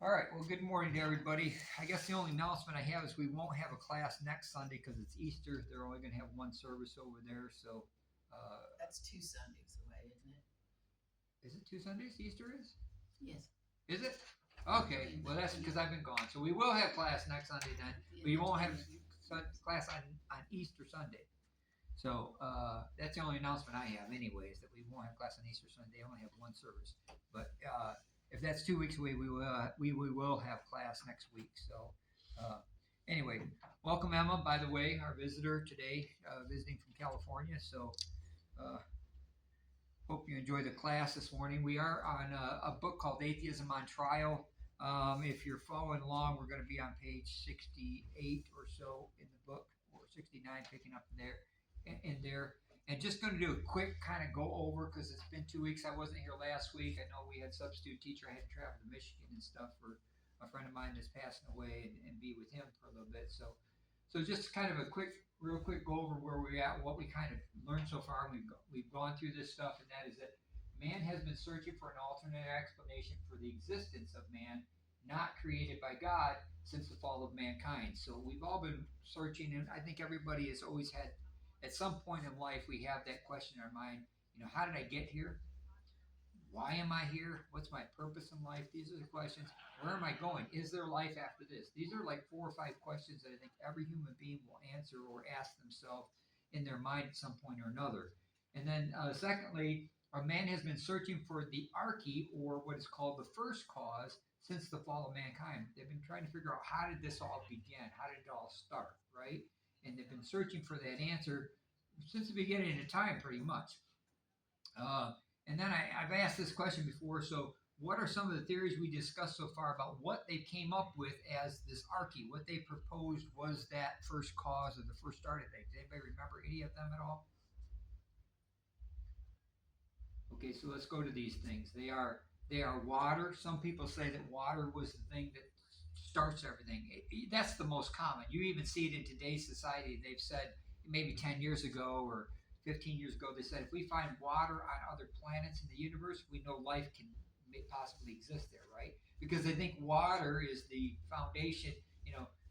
All right. Well, good morning to everybody. I guess the only announcement I have is we won't have a class next Sunday because it's Easter. They're only going to have one service over there. So, That's 2 Sundays away, isn't it? is it 2 Sundays? Easter is? Yes. Is it? Okay. Well, that's because I've been gone. So we will have class next Sunday then. But you won't have class on Easter Sunday. So that's the only announcement I have, anyways, that we won't have class on Easter Sunday. They only have one service. But if that's 2 weeks away, we will have class next week. So anyway, welcome Emma. By the way, our visitor today, visiting from California. So uh, hope you enjoy the class this morning. We are on a book called Atheism on Trial. If you're following along, we're going to be on page 68 or so in the book, or 69, picking up there in there. And just going to do a quick kind of go over because it's been 2 weeks. I wasn't here last week. I know we had substitute teacher. I had to travel to Michigan and stuff for a friend of mine that's passing away and be with him for a little bit. So just kind of a real quick go over where we're at, what we kind of learned so far. We've gone through this stuff, and that is that man has been searching for an alternate explanation for the existence of man, not created by God, since the fall of mankind. So we've all been searching, and I think everybody has always had, at some point in life, we have that question in our mind. How did I get here? Why am I here? What's my purpose in life? These are the questions. Where am I going? Is there life after this? These are like 4 or 5 questions that I think every human being will answer or ask themselves in their mind at some point or another. And then, secondly, a man has been searching for the arche, or what is called the first cause, since the fall of mankind. They've been trying to figure out, how did this all begin? How did it all start, right? And they've been searching for that answer since the beginning of time, pretty much. Uh, and then I've asked this question before. So, what are some of the theories we discussed so far about what they came up with as this arche? What they proposed was that first cause or the first start of things. Anybody remember any of them at all? Okay, so let's go to these things. They are water. Some people say that water was the thing that starts everything. That's the most common. You even see it in today's society. They've said maybe 10 years ago or 15 years ago, they said if we find water on other planets in the universe, we know life can possibly exist there, right? Because they think water is the foundation.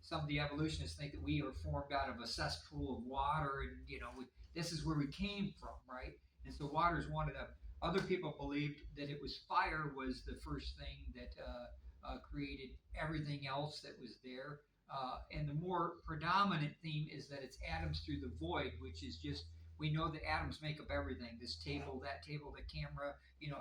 Some of the evolutionists think that we are formed out of a cesspool of water, and this is where we came from, right? And so water is one of them. Other people believed that it was fire was the first thing that created everything else that was there. And the more predominant theme is that it's atoms through the void, which is just, we know that atoms make up everything. This table, that table, the camera,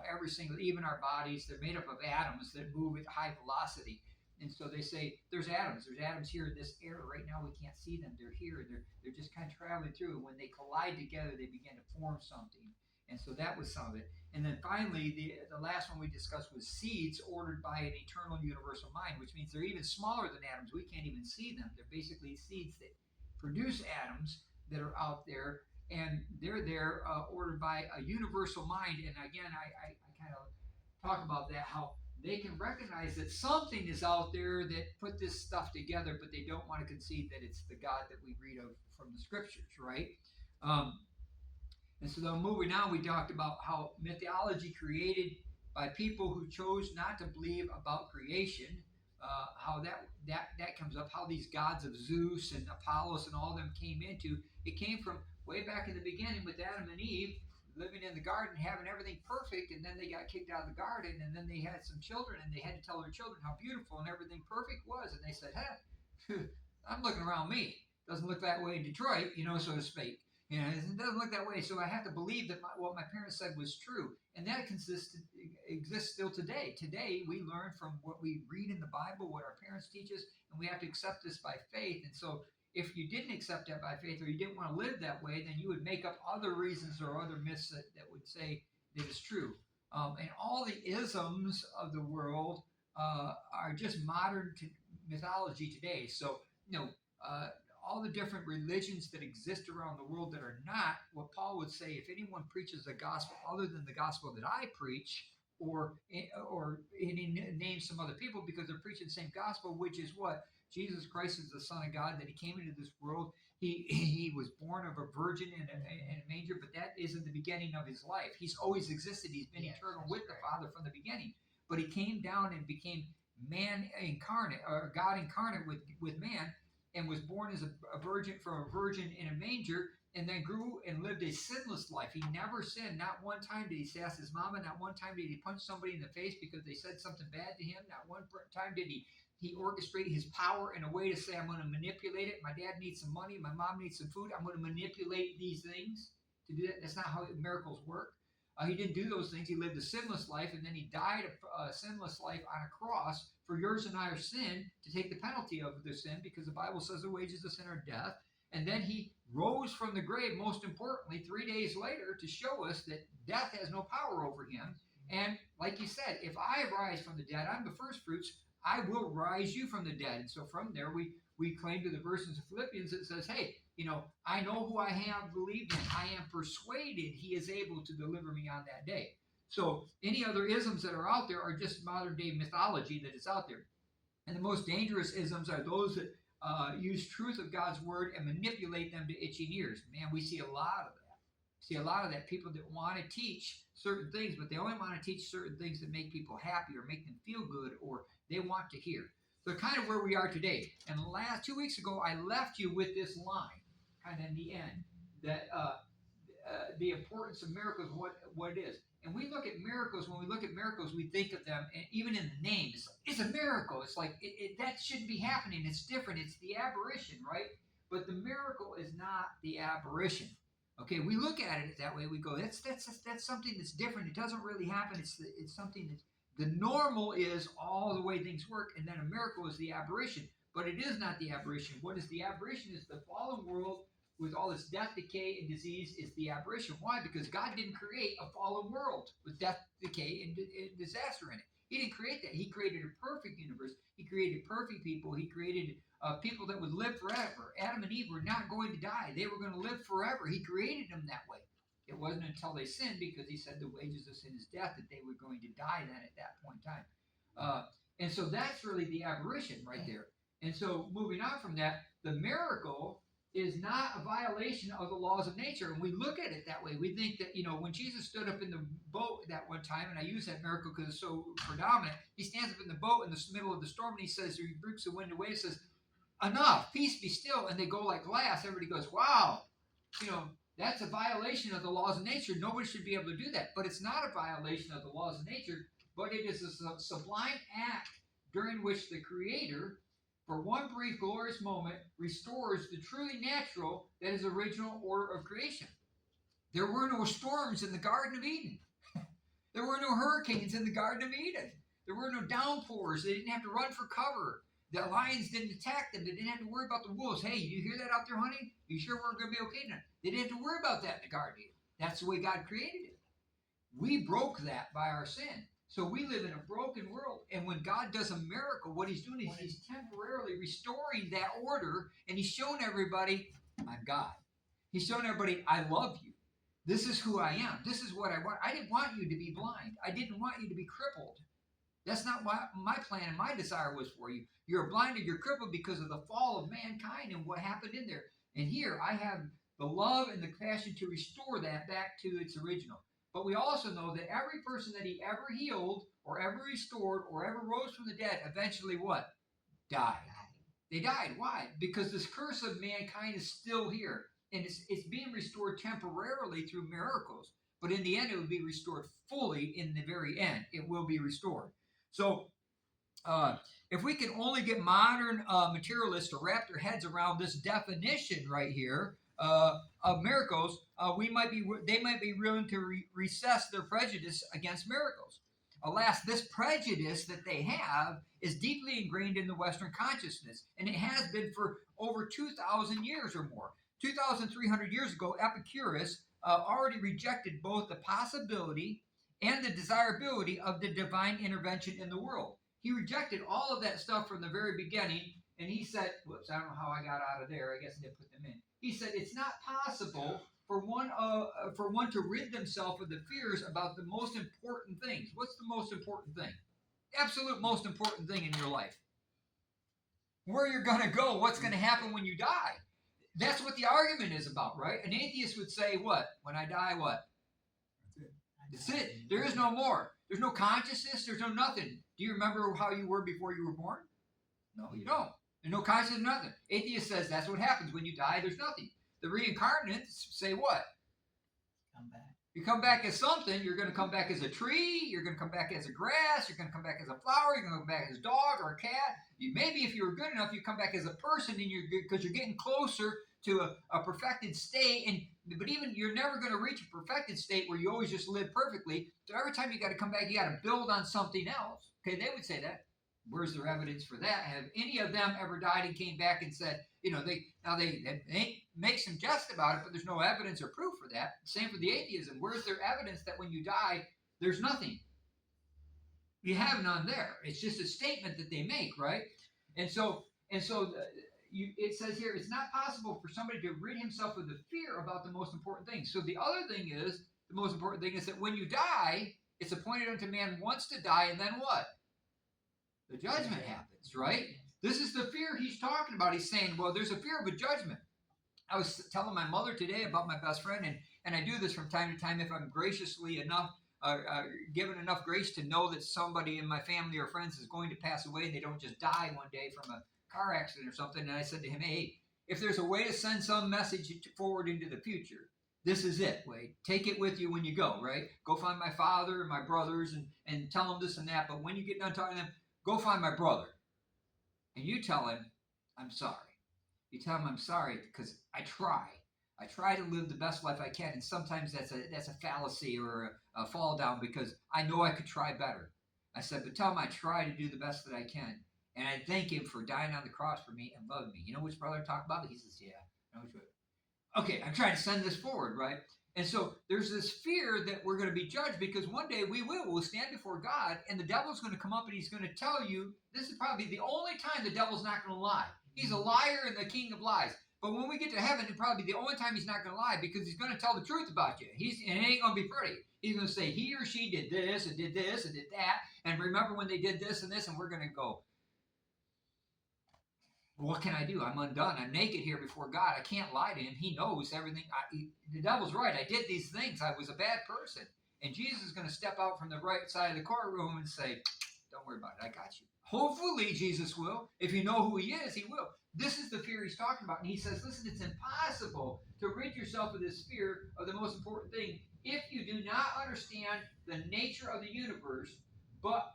every single, even our bodies, they're made up of atoms that move at high velocity. And so they say there's atoms. There's atoms here in this air right now. We can't see them. They're here. They're just kind of traveling through. And when they collide together, they begin to form something. And so that was some of it. And then finally, the last one we discussed was seeds ordered by an eternal universal mind, which means they're even smaller than atoms. We can't even see them. They're basically seeds that produce atoms that are out there, and they're there ordered by a universal mind. And again, I kind of talk about that, how they can recognize that something is out there that put this stuff together, but they don't want to concede that it's the God that we read of from the scriptures, right? Um, and so then moving on, we talked about how mythology created by people who chose not to believe about creation, how that comes up, how these gods of Zeus and Apollos and all of them came into. It came from way back in the beginning with Adam and Eve living in the garden, having everything perfect, and then they got kicked out of the garden, and then they had some children, and they had to tell their children how beautiful and everything perfect was, and they said, "Hey, I'm looking around me. Doesn't look that way in Detroit, so to speak." It doesn't look that way. So I have to believe that what my parents said was true. And that exists still today. Today, we learn from what we read in the Bible, what our parents teach us, and we have to accept this by faith. And so if you didn't accept that by faith, or you didn't want to live that way, then you would make up other reasons or other myths that would say that it's true. And all the isms of the world are just modern mythology today. So, uh, all the different religions that exist around the world that are not what Paul would say, if anyone preaches a gospel other than the gospel that I preach, or he names some other people because they're preaching the same gospel, which is what Jesus Christ is the Son of God, that He came into this world. He was born of a virgin in a manger, but that isn't the beginning of His life. He's always existed. He's been eternal with the Father from the beginning. But He came down and became man incarnate, or God incarnate with man, and was born as a virgin from a virgin in a manger, and then grew and lived a sinless life. He never sinned. Not one time did he sass his mama. Not one time did he punch somebody in the face because they said something bad to him. Not one time did he orchestrate his power in a way to say, I'm going to manipulate it. My dad needs some money. My mom needs some food. I'm going to manipulate these things to do that. That's not how miracles work. He didn't do those things. He lived a sinless life, and then he died a sinless life on a cross for yours and our sin to take the penalty of the sin, because the Bible says the wages of sin are death. And then he rose from the grave, most importantly, 3 days later, to show us that death has no power over him. And like you said, if I rise from the dead, I'm the first fruits, I will rise you from the dead. And so from there, we claim to the verses of Philippians that says, hey, I know who I have believed in. I am persuaded he is able to deliver me on that day. So any other isms that are out there are just modern day mythology that is out there. And the most dangerous isms are those that use truth of God's word and manipulate them to itching ears. Man, we see a lot of that. See a lot of that. People that want to teach certain things, but they only want to teach certain things that make people happy or make them feel good or they want to hear. So kind of where we are today. And the last 2 weeks ago, I left you with this line, kind of in the end, that the importance of miracles, what it is. And we look at miracles, when we look at miracles, we think of them, and even in the name, it's a miracle. It's like, that shouldn't be happening. It's different. It's the aberration, right? But the miracle is not the aberration. Okay, we look at it that way. We go, that's something that's different. It doesn't really happen. It's something that's, the normal is all the way things work, and then a miracle is the aberration. But it is not the aberration. What is the aberration is the fallen world with all its death, decay, and disease is the aberration. Why? Because God didn't create a fallen world with death, decay, and disaster in it. He didn't create that. He created a perfect universe. He created perfect people. He created people that would live forever. Adam and Eve were not going to die. They were going to live forever. He created them that way. It wasn't until they sinned, because he said the wages of sin is death, that they were going to die then at that point in time. And so that's really the aberration right there. And so moving on from that, the miracle is not a violation of the laws of nature. And we look at it that way. We think that, when Jesus stood up in the boat that one time, and I use that miracle because it's so predominant, he stands up in the boat in the middle of the storm, and he says, he rebukes the wind away, and says, enough, peace be still. And they go like glass. Everybody goes, wow, that's a violation of the laws of nature. Nobody should be able to do that. But it's not a violation of the laws of nature, but it is a sublime act during which the Creator, for one brief glorious moment, restores the truly natural, that is original order of creation. There were no storms in the Garden of Eden. There were no hurricanes in the Garden of Eden. There were no downpours. They didn't have to run for cover. The lions didn't attack them. They didn't have to worry about the wolves. Hey, you hear that out there, honey? You sure we're going to be okay now? They didn't have to worry about that in the Garden of Eden. That's the way God created it. We broke that by our sin. So we live in a broken world. And when God does a miracle, what he's doing is he's temporarily restoring that order, and he's showing everybody, I'm God. He's showing everybody, I love you. This is who I am. This is what I want. I didn't want you to be blind. I didn't want you to be crippled. That's not what my plan and my desire was for you. You're blind and you're crippled because of the fall of mankind and what happened in there. And here I have the love and the passion to restore that back to its original. But we also know that every person that he ever healed or ever restored or ever rose from the dead eventually what? Died. They died. Why? Because this curse of mankind is still here. And it's being restored temporarily through miracles. But in the end, it will be restored fully in the very end. It will be restored. So if we can only get modern materialists to wrap their heads around this definition right here of miracles, they might be willing to recess their prejudice against miracles. Alas, this prejudice that they have is deeply ingrained in the Western consciousness, and it has been for over 2,000 years or more. 2,300 years ago, Epicurus already rejected both the possibility and the desirability of the divine intervention in the world. He rejected all of that stuff from the very beginning, and he said, whoops, I don't know how I got out of there. I guess I didn't put them in. He said it's not possible for one to rid themselves of the fears about the most important things. What's the most important thing? Absolute most important thing in your life. Where you're going to go, what's going to happen when you die. That's what the argument is about, right? An atheist would say what? When I die, what? That's it. There is no more. There's no consciousness. There's no nothing. Do you remember how you were before you were born? No, you don't. There's no consciousness, nothing. Atheist says that's what happens when you die. There's nothing. The reincarnates say what? Come back. You come back as something. You're going to come back as a tree. You're going to come back as a grass. You're going to come back as a flower. You're going to come back as a dog or a cat. Maybe if you were good enough, you come back as a person, and because you're getting closer to a perfected state. But even you're never going to reach a perfected state where you always just live perfectly. So every time you got to come back, you got to build on something else. Okay, they would say that. Where's their evidence for that? Have any of them ever died and came back and said, they make some jest about it, but there's no evidence or proof for that. Same for the atheism. Where's their evidence that when you die, there's nothing? You have none there. It's just a statement that they make, right? It says here, it's not possible for somebody to rid himself of the fear about the most important thing. So the other thing is, the most important thing is that when you die, it's appointed unto man once to die, and then what? The judgment happens, right? This is the fear he's talking about. He's saying, well, there's a fear of a judgment. I was telling my mother today about my best friend, and I do this from time to time if I'm graciously enough, given enough grace to know that somebody in my family or friends is going to pass away and they don't just die one day from a car accident or something. And I said to him, hey, if there's a way to send some message forward into the future, this is it, Wade. Take it with you when you go, right? Go find my father and my brothers and tell them this and that. But when you get done talking to them, go find my brother. And you tell him, I'm sorry. You tell him I'm sorry because I try. I try to live the best life I can. And sometimes that's a fallacy or a fall down because I know I could try better. I said, but tell him I try to do the best that I can. And I thank him for dying on the cross for me and loving me. You know which brother I talk about? He says, yeah. I know which one. Okay, I'm trying to send this forward, right? And so there's this fear that we're going to be judged because one day we'll stand before God and the devil's going to come up and he's going to tell you, this is probably the only time the devil's not going to lie. He's a liar and the king of lies. But when we get to heaven, it's probably the only time he's not going to lie because he's going to tell the truth about you. And it ain't going to be pretty. He's going to say he or she did this and did this and did that. And remember when they did this and this, and we're going to go, what can I do? I'm undone. I'm naked here before God. I can't lie to him. He knows everything. The devil's right. I did these things. I was a bad person. And Jesus is going to step out from the right side of the courtroom and say, don't worry about it. I got you. Hopefully Jesus will. If you know who he is, he will. This is the fear he's talking about. And he says, listen, it's impossible to rid yourself of this fear of the most important thing if you do not understand the nature of the universe, but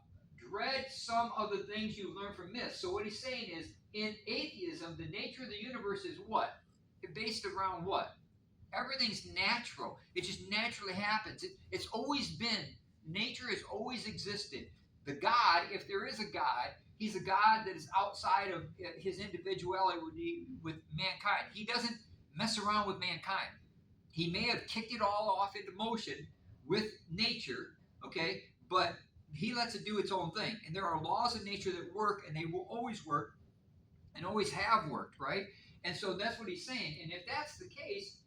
dread some of the things you learn from myths. So what he's saying is, in atheism, the nature of the universe is what? Based around what? Everything's natural. It just naturally happens. It's always been. Nature has always existed. The God, if there is a God, he's a God that is outside of his individuality with mankind. He doesn't mess around with mankind. He may have kicked it all off into motion with nature, okay? But he lets it do its own thing. And there are laws of nature that work, and they will always work, and always have worked, right? And so that's what he's saying. And if that's the case,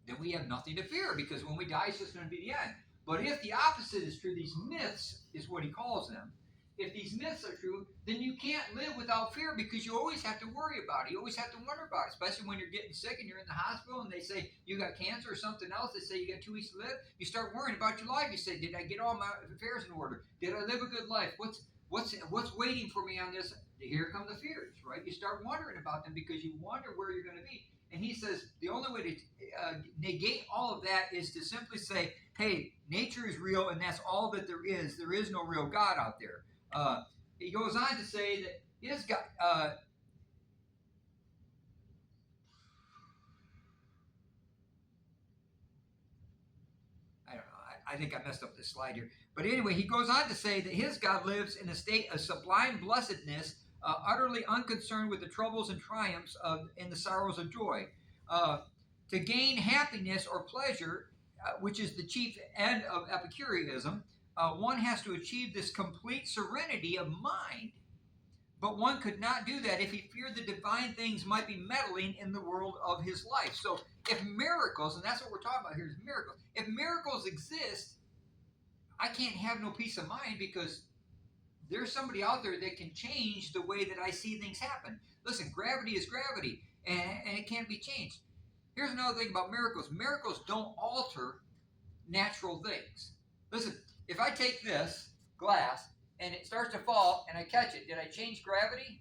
then we have nothing to fear because when we die, it's just going to be the end. But if the opposite is true, these myths is what he calls them. If these myths are true, then you can't live without fear because you always have to worry about it. You always have to wonder about it, especially when you're getting sick and you're in the hospital and they say you got cancer or something else. They say you got 2 weeks to live. You start worrying about your life. You say, did I get all my affairs in order? Did I live a good life? What's waiting for me on this? Here come the fears, right? You start wondering about them because you wonder where you're going to be. And he says the only way to negate all of that is to simply say, hey, nature is real and that's all that there is. There is no real God out there. He goes on to say that his God, I don't know, I think I messed up this slide here. But anyway, he goes on to say that his God lives in a state of sublime blessedness, utterly unconcerned with the troubles and triumphs and the sorrows of joy. To gain happiness or pleasure, which is the chief end of Epicureanism, one has to achieve this complete serenity of mind. But one could not do that if he feared the divine things might be meddling in the world of his life. So if miracles, and that's what we're talking about here is miracles. If miracles exist, I can't have no peace of mind because there's somebody out there that can change the way that I see things happen. Listen, gravity is gravity, and it can't be changed. Here's another thing about miracles. Miracles don't alter natural things. Listen, if I take this glass and it starts to fall and I catch it, did I change gravity?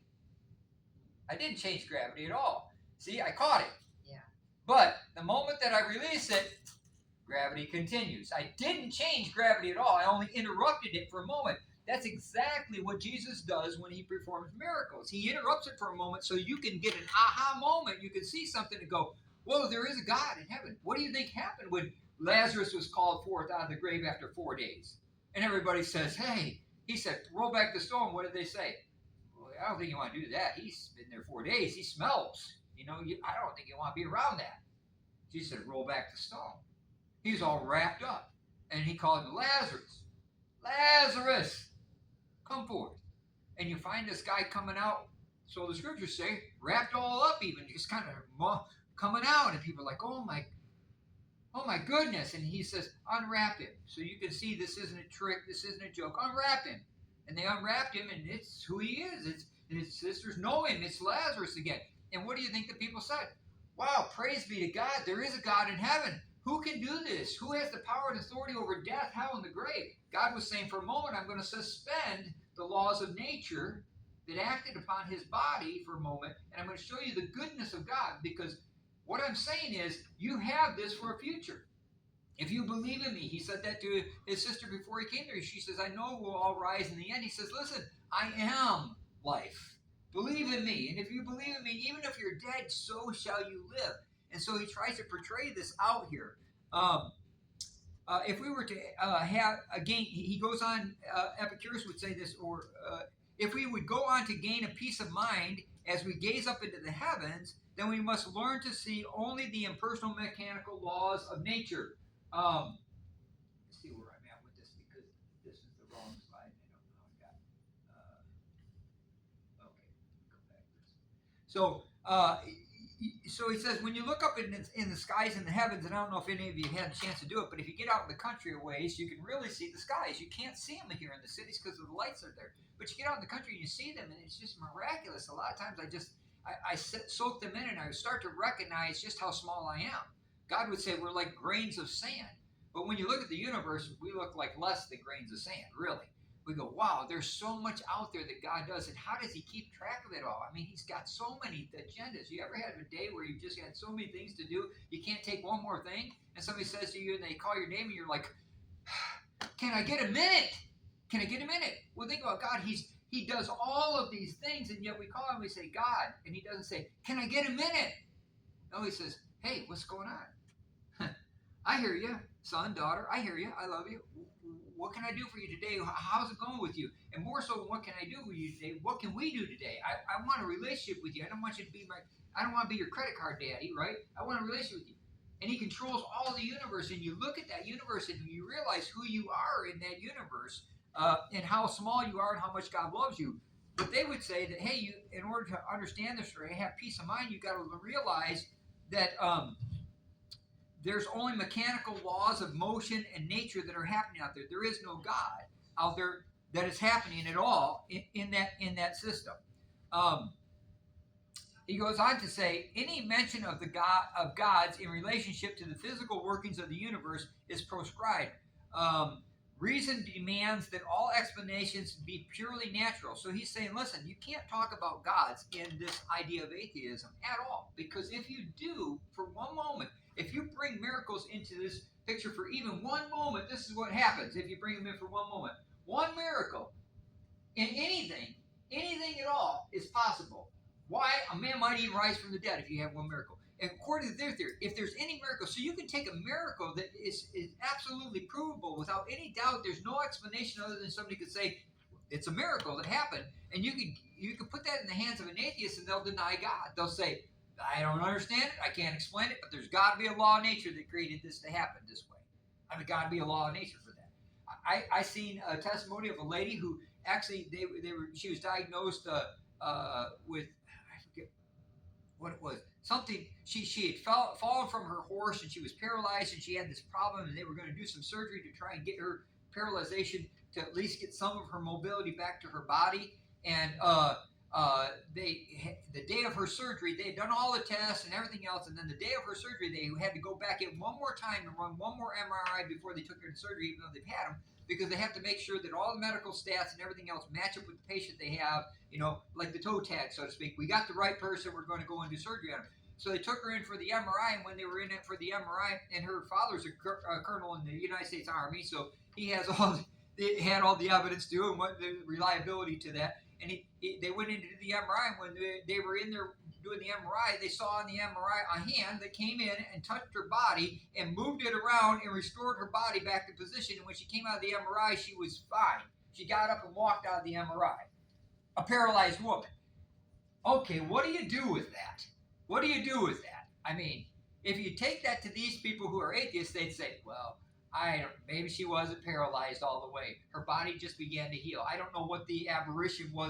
I didn't change gravity at all. See, I caught it. Yeah. But the moment that I release it, gravity continues. I didn't change gravity at all. I only interrupted it for a moment. That's exactly what Jesus does when he performs miracles. He interrupts it for a moment so you can get an aha moment. You can see something and go, whoa, there is a God in heaven. What do you think happened when Lazarus was called forth out of the grave after 4 days? And everybody says, hey, he said, roll back the stone. What did they say? Well, I don't think you want to do that. He's been there 4 days. He smells. I don't think you want to be around that. Jesus said, roll back the stone. He was all wrapped up. And he called Lazarus. Lazarus, come forth. And you find this guy coming out, so the scriptures say, wrapped all up even, just kind of coming out. And people are like, oh my goodness. And he says, unwrap him. So you can see this isn't a trick, this isn't a joke. Unwrap him. And they unwrapped him, and it's who he is. His sisters know him. It's Lazarus again. And what do you think the people said? Wow, praise be to God. There is a God in heaven. Who can do this? Who has the power and authority over death, hell, and the grave? God was saying, for a moment, I'm going to suspend the laws of nature that acted upon his body for a moment, and I'm going to show you the goodness of God, because what I'm saying is, you have this for a future. If you believe in me, he said that to his sister before he came there. She says, I know we'll all rise in the end. He says, listen, I am life. Believe in me. And if you believe in me, even if you're dead, so shall you live. And so he tries to portray this out here. If we were to have, again, he goes on, Epicurus would say this, or if we would go on to gain a peace of mind as we gaze up into the heavens, then we must learn to see only the impersonal mechanical laws of nature. Let's see where I'm at with this, because this is the wrong slide. I don't know how I got okay, go back to this. So he says, when you look up in the skies and the heavens, and I don't know if any of you had a chance to do it, but if you get out in the country a ways, you can really see the skies. You can't see them here in the cities because of the lights are there. But you get out in the country and you see them, and it's just miraculous. A lot of times I soak them in, and I start to recognize just how small I am. God would say we're like grains of sand. But when you look at the universe, we look like less than grains of sand, really. We go, wow, there's so much out there that God does, and how does he keep track of it all? I mean, he's got so many agendas. You ever had a day where you've just had so many things to do, you can't take one more thing? And somebody says to you, and they call your name, and you're like, can I get a minute? Can I get a minute? Well, think about God. He does all of these things, and yet we call him, we say, God, and he doesn't say, can I get a minute? No, he says, hey, what's going on? I hear you, son, daughter. I hear you. I love you. What can I do for you today? How's it going with you? And more so, what can I do with you today? What can we do today? I want a relationship with you. I don't want you to be I don't want to be your credit card daddy, right? I want a relationship with you. And he controls all the universe. And you look at that universe and you realize who you are in that universe, and how small you are and how much God loves you. But they would say that, hey, in order to understand this or have peace of mind, you got to realize that there's only mechanical laws of motion and nature that are happening out there. There is no God out there that is happening at all in that system. He goes on to say, any mention of gods in relationship to the physical workings of the universe is proscribed. Reason demands that all explanations be purely natural. So he's saying, listen, you can't talk about gods in this idea of atheism at all, because if you do, for one moment, if you bring miracles into this picture for even one moment, this is what happens if you bring them in for one moment. One miracle in anything at all is possible. Why? A man might even rise from the dead if you have one miracle. And according to their theory, if there's any miracle, so you can take a miracle that is absolutely provable without any doubt, there's no explanation other than somebody could say, it's a miracle that happened, and you can put that in the hands of an atheist and they'll deny God. They'll say, I don't understand it, I can't explain it, but there's got to be a law of nature that created this to happen this way. I mean, got to be a law of nature for that. I seen a testimony of a lady who actually she was diagnosed with, I forget what it was, something, she had fallen from her horse and she was paralyzed and she had this problem, and they were going to do some surgery to try and get her paralyzation to at least get some of her mobility back to her body. And the day of her surgery, they had done all the tests and everything else, and then the day of her surgery, they had to go back in one more time and run one more MRI before they took her to surgery, even though they've had them. because they have to make sure that all the medical stats and everything else match up with the patient they have, like the toe tag, so to speak. We got the right person, we're going to go and do surgery on her. So they took her in for the MRI, and when they were in it for the MRI, and her father's a colonel in the United States Army, so he had all the evidence too, and what the reliability to that. And they went into the MRI, and when they were in there doing the MRI, they saw on the MRI a hand that came in and touched her body and moved it around and restored her body back to position. And when she came out of the MRI, she was fine. She got up and walked out of the MRI. A paralyzed woman. Okay, what do you do with that? What do you do with that? I mean, if you take that to these people who are atheists, they'd say, well, maybe she wasn't paralyzed all the way. Her body just began to heal. I don't know what the aberration was